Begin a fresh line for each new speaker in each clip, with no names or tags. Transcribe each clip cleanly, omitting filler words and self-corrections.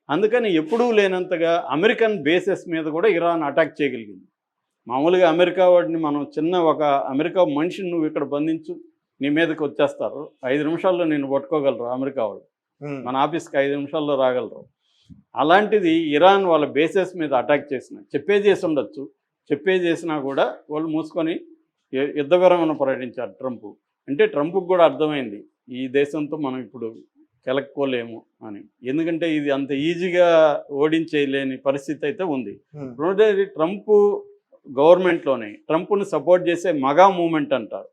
అందుకని ఎప్పుడూ లేనంతగా American bases మీద కూడా ఇరాన్ అటాక్ చేయగలిగింది. మామూలుగా అమెరికా వాడిని మనం ఒక అమెరికా మనిషిని నువ్వు ఇక్కడ బంధించు, నీ మీదకి వచ్చేస్తారు. 5 నిమిషాల్లో నేను పట్టుకోగలరు అమెరికా వాళ్ళు. మన ఆఫీస్కి 5 నిమిషాల్లో రాగలరు. అలాంటిది ఇరాన్ వాళ్ళ బేసెస్ మీద అటాక్ చేసి ఉండొచ్చు. చేసినా కూడా వాళ్ళు మూసుకొని యుద్ధ విరమణ ప్రకటించారు ట్రంప్. అంటే ట్రంప్కి కూడా అర్థమైంది ఈ దేశంతో మనం ఇప్పుడు కెలక్కోలేము అని. ఎందుకంటే ఇది అంత ఈజీగా ఓడించేయలేని పరిస్థితి అయితే ఉంది. రెండోది ట్రంప్ గవర్నమెంట్లోనే ట్రంప్ను సపోర్ట్ చేసే మగా మూమెంట్ అంటారు,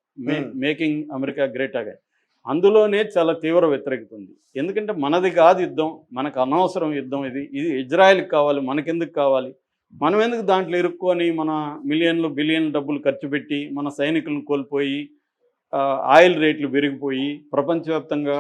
మేకింగ్ అమెరికా గ్రేట్ అగైన్. అందులోనే చాలా తీవ్ర వ్యతిరేకత ఉంది. ఎందుకంటే మనది కాదు యుద్ధం, మనకు అనవసరం యుద్ధం, ఇది ఇజ్రాయెల్కి కావాలి, మనకెందుకు కావాలి, మనం ఎందుకు దాంట్లో ఇరుక్కొని మన మిలియన్లు బిలియన్లు డబ్బులు ఖర్చు పెట్టి మన సైనికులను కోల్పోయి ఆయిల్ రేట్లు పెరిగిపోయి ప్రపంచవ్యాప్తంగా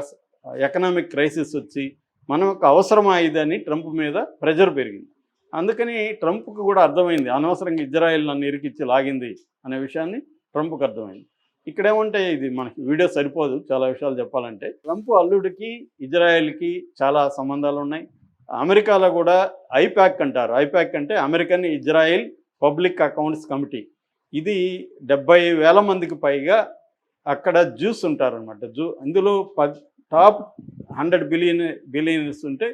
ఎకనామిక్ క్రైసిస్ వచ్చి మనకు అవసరమా ఇదని ట్రంప్ మీద ప్రెజర్ పెరిగింది. అందుకని ట్రంప్కి కూడా అర్థమైంది అనవసరంగా ఇజ్రాయెల్ నన్ను ఇరికిచ్చి లాగింది అనే విషయాన్ని ట్రంప్కి అర్థమైంది. ఇక్కడేమంటే ఇది మనకి వీడియో సరిపోదు చాలా విషయాలు చెప్పాలంటే. ట్రంప్ అల్లుడికి ఇజ్రాయెల్కి చాలా సంబంధాలు ఉన్నాయి. అమెరికాలో కూడా ఐపాక్ అంటారు. ఐపాక్ అంటే American Israel public accounts committee. ఇది 70,000 మందికి పైగా అక్కడ జ్యూస్ ఉంటారనమాట. ఇందులో టాప్ 100 బిలియనర్స్ ఉంటే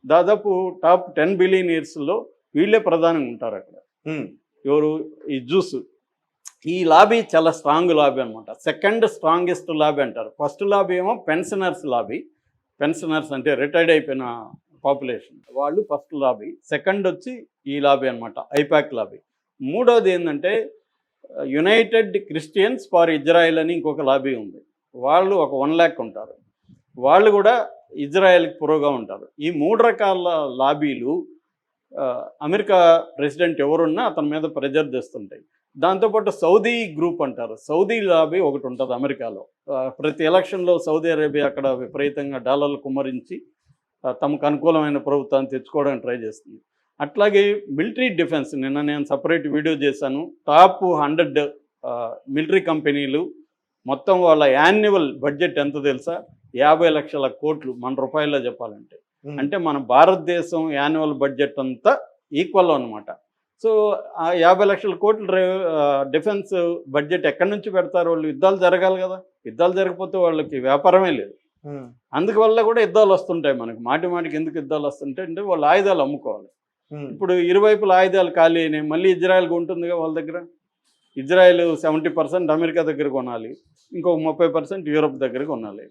దాదాపు టాప్ 10 బిలియనర్స్లో వీళ్ళే ప్రధానంగా ఉంటారు అక్కడ. ఎవరు? ఈ జ్యూస్. ఈ లాబీ చాలా స్ట్రాంగ్ లాబీ అనమాట. సెకండ్ స్ట్రాంగెస్ట్ లాబీ అంటారు. ఫస్ట్ లాబీ ఏమో పెన్షనర్స్ లాబీ. పెన్షనర్స్ అంటే రిటైర్డ్ అయిపోయిన పాపులేషన్ వాళ్ళు ఫస్ట్ లాబీ. సెకండ్ వచ్చి ఈ లాబీ అనమాట, ఐపాక్ లాబీ. మూడోది ఏంటంటే యునైటెడ్ క్రిస్టియన్స్ ఫర్ ఇజ్రాయెల్ అని ఇంకొక లాబీ ఉంది. వాళ్ళు ఒక 1 lakh ఉంటారు. వాళ్ళు కూడా ఇజ్రాయెల్కి పురోగా ఉంటారు. ఈ 3 రకాల లాబీలు అమెరికా ప్రెసిడెంట్ ఎవరున్నా అతని మీద ప్రెజర్ తెస్తుంటాయి. దాంతోపాటు సౌదీ గ్రూప్ అంటారు. సౌదీ లాబీ ఒకటి ఉంటుంది అమెరికాలో. ప్రతి ఎలక్షన్లో సౌదీ అరేబియా అక్కడ విపరీతంగా డాలర్లు కుమ్మరించి తమకు అనుకూలమైన ప్రభుత్వాన్ని తెచ్చుకోవడానికి ట్రై చేస్తుంది. అట్లాగే మిలిటరీ డిఫెన్స్, నిన్న నేను సపరేట్ వీడియో చేశాను. టాప్ 100 మిలిటరీ కంపెనీలు మొత్తం వాళ్ళ యాన్యువల్ బడ్జెట్ ఎంత తెలుసా? 50 లక్షల కోట్లు మన రూపాయల్లో చెప్పాలంటే. అంటే మన భారతదేశం యాన్యువల్ బడ్జెట్ అంతా ఈక్వల్ అనమాట. సో ఆ 50 లక్షల కోట్ల డిఫెన్స్ బడ్జెట్ ఎక్కడి నుంచి పెడతారు? వాళ్ళు యుద్ధాలు జరగాలి కదా. యుద్ధాలు జరగకపోతే వాళ్ళకి వ్యాపారమే లేదు. అందువల్ల కూడా యుద్ధాలు వస్తుంటాయి మనకి. మాటికి ఎందుకు యుద్ధాలు వస్తుంటాయి అంటే వాళ్ళు ఆయుధాలు అమ్ముకోవాలి. ఇప్పుడు ఇరువైపుల ఆయుధాలు ఖాళీ అయినాయి, మళ్ళీ ఇజ్రాయెల్ ఉంటుందిగా వాళ్ళ దగ్గర. ఇజ్రాయెల్ 70% అమెరికా దగ్గర కొనాలి, ఇంకొక 30% యూరోప్ దగ్గర కొనాలి.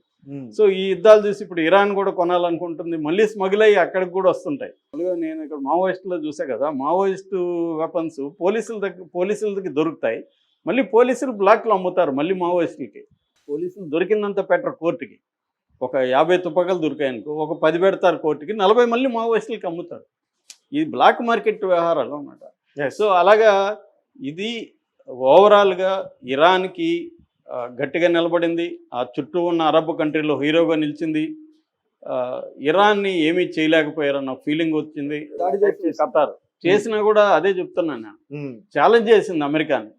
సో ఈ యుద్ధాలు చూసి ఇప్పుడు ఇరాన్ కూడా కొనాలనుకుంటుంది. మళ్ళీ స్మగుల్ అయ్యి అక్కడికి కూడా వస్తుంటాయి. నేను ఇక్కడ మావోయిస్టులో చూసా కదా, మావోయిస్టు వెపన్స్ పోలీసులకి దొరుకుతాయి. మళ్ళీ పోలీసులు బ్లాక్లో అమ్ముతారు మళ్ళీ మావోయిస్టులకి. పోలీసులు దొరికిందంత పెట్టరు కోర్టుకి. ఒక 50 తుపాకులు దొరికాయనుకో, ఒక 10 పెడతారు కోర్టుకి, 40 మళ్ళీ మావోయిస్టులకి అమ్ముతారు. ఇది బ్లాక్ మార్కెట్ వ్యవహారాలు అన్నమాట. సో అలాగా ఇది ఓవరాల్గా ఇరాన్కి గట్టిగా నిలబడింది. ఆ చుట్టూ ఉన్న అరబ్ కంట్రీలో హీరోగా నిలిచింది. ఇరాన్ని ఏమీ చేయలేకపోయారన్న ఫీలింగ్ వచ్చింది. ఖతార్ చేసినా కూడా అదే చెప్తున్నాను నేను, ఛాలెంజ్ చేసింది అమెరికాని.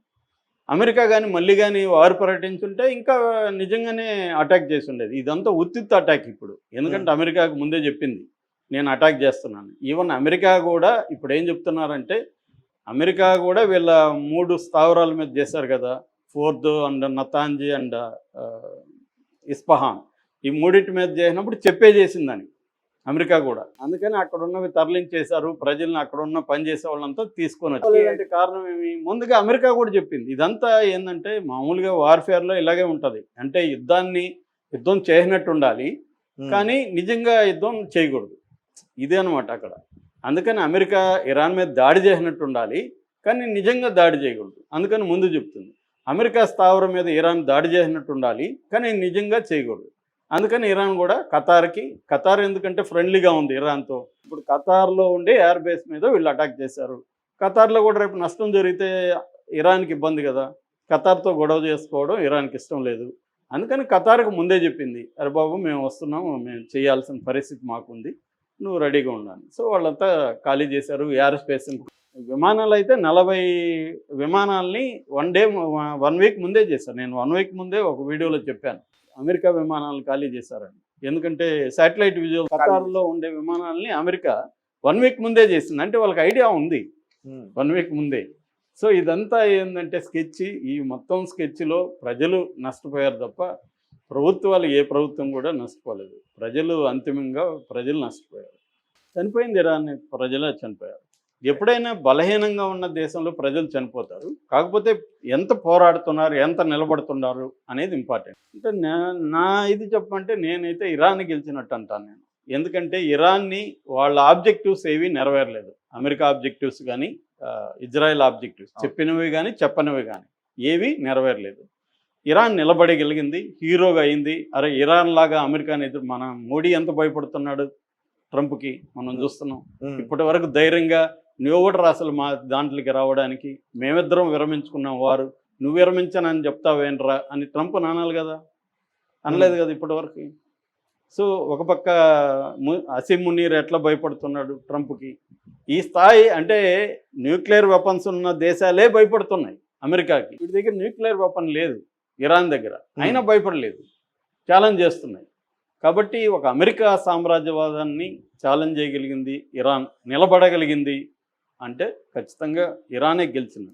అమెరికా కానీ మళ్ళీ కానీ వారు ప్రకటించుంటే ఇంకా నిజంగానే అటాక్ చేసి ఉండేది. ఇదంతా ఉత్తిత్తు అటాక్ ఇప్పుడు. ఎందుకంటే అమెరికాకు ముందే చెప్పింది నేను అటాక్ చేస్తున్నాను. ఈవెన్ అమెరికా కూడా ఇప్పుడు ఏం చెప్తున్నారంటే, అమెరికా కూడా వీళ్ళ 3 స్థావరాల మీద చేశారు కదా, ఫోర్ద్ అండ్ నతాంజీ అండ్ ఇస్ఫహాన్. ఈ 3 మీద చేసినప్పుడు చేసిందని అమెరికా కూడా. అందుకని అక్కడ ఉన్నవి తరలించేశారు, ప్రజల్ని అక్కడ ఉన్న పనిచేసే వాళ్ళంతా తీసుకొని వచ్చి. కారణం ఏమి? ముందుగా అమెరికా కూడా చెప్పింది. ఇదంతా ఏంటంటే మామూలుగా వార్ఫేర్లో ఇలాగే ఉంటుంది. అంటే యుద్ధం చేసినట్టు ఉండాలి, కానీ నిజంగా యుద్ధం చేయకూడదు. ఇదే అనమాట అక్కడ. అందుకని అమెరికా ఇరాన్ మీద దాడి చేసినట్టు ఉండాలి, కానీ నిజంగా దాడి చేయకూడదు. అందుకని ముందు చెప్తుంది. అమెరికా స్థావరం మీద ఇరాన్ దాడి చేసినట్టు ఉండాలి, కానీ నిజంగా చేయకూడదు. అందుకని ఇరాన్ కూడా ఖతార్ ఎందుకంటే ఫ్రెండ్లీగా ఉంది ఇరాన్తో. ఇప్పుడు ఖతార్లో ఉండే ఎయిర్ బేస్ మీద వీళ్ళు అటాక్ చేశారు. ఖతార్లో కూడా రేపు నష్టం జరిగితే ఇరాన్కి ఇబ్బంది కదా. ఖతార్తో గొడవ చేసుకోవడం ఇరాన్కి ఇష్టం లేదు. అందుకని ఖతార్కు ముందే చెప్పింది, అరే బాబు మేము వస్తున్నాము, మేము చేయాల్సిన పరిస్థితి మాకుంది, నువ్వు రెడీగా ఉండాలి. సో వాళ్ళంతా ఖాళీ చేశారు. ఎయిర్ స్పేస్ విమానాలు అయితే 40 విమానాలని 1 వీక్ ముందే చేశారు. నేను 1 వీక్ ముందే ఒక వీడియోలో చెప్పాను, అమెరికా విమానాలు ఖాళీ చేశారని. ఎందుకంటే శాటిలైట్ విజువల్ ఖతార్లో ఉండే విమానాలని అమెరికా 1 వీక్ ముందే చేసింది. అంటే వాళ్ళకి ఐడియా ఉంది 1 వీక్ ముందే. సో ఇదంతా ఏంటంటే స్కెచ్, ఈ మొత్తం స్కెచ్లో ప్రజలు నష్టపోయారు తప్ప ప్రభుత్వాలు, ఏ ప్రభుత్వం కూడా నష్టపోలేదు. అంతిమంగా ప్రజలు నష్టపోయారు. చనిపోయింది ఇరాన్ ప్రజలే చనిపోయారు. ఎప్పుడైనా బలహీనంగా ఉన్న దేశంలో ప్రజలు చనిపోతారు. కాకపోతే ఎంత పోరాడుతున్నారు, ఎంత నిలబడుతున్నారు అనేది ఇంపార్టెంట్. అంటే నా ఇది చెప్పమంటే నేనైతే ఇరాన్ గెలిచినట్టు అంటాను నేను. ఎందుకంటే ఇరాన్ని వాళ్ళ ఆబ్జెక్టివ్స్ ఏవి నెరవేరలేదు. అమెరికా ఆబ్జెక్టివ్స్ కానీ, ఇజ్రాయెల్ ఆబ్జెక్టివ్స్ చెప్పినవి కానీ చెప్పనివి కానీ ఏవి నెరవేరలేదు. ఇరాన్ నిలబడగలిగింది, హీరోగా అయింది. అరే ఇరాన్ లాగా అమెరికాని మన మోడీ ఎంత భయపడుతున్నాడు ట్రంప్కి మనం చూస్తున్నాం. ఇప్పటి వరకు ధైర్యంగా నువ్వెవడరా అసలు మా దాంట్లోకి రావడానికి, మేమిద్దరం విరమించుకున్నాం, వారు నువ్వు విరమించానని చెప్తావేంట్రా అని ట్రంప్ అనాలి కదా, అనలేదు కదా ఇప్పటి వరకు. సో ఒక పక్క అసీం మునీర్ ఎట్లా భయపడుతున్నాడు ట్రంప్కి. ఈ స్థాయి అంటే న్యూక్లియర్ వెపన్స్ ఉన్న దేశాలే భయపడుతున్నాయి అమెరికాకి. వీటి దగ్గర న్యూక్లియర్ వెపన్ లేదు ఇరాన్ దగ్గర, అయినా భయపడలేదు, ఛాలెంజ్ చేస్తున్నాయి. కాబట్టి ఒక అమెరికా సామ్రాజ్యవాదాన్ని ఛాలెంజ్ చేయగలిగింది ఇరాన్, నిలబడగలిగింది అంటే ఖచ్చితంగా ఇరానే గెలిచింది.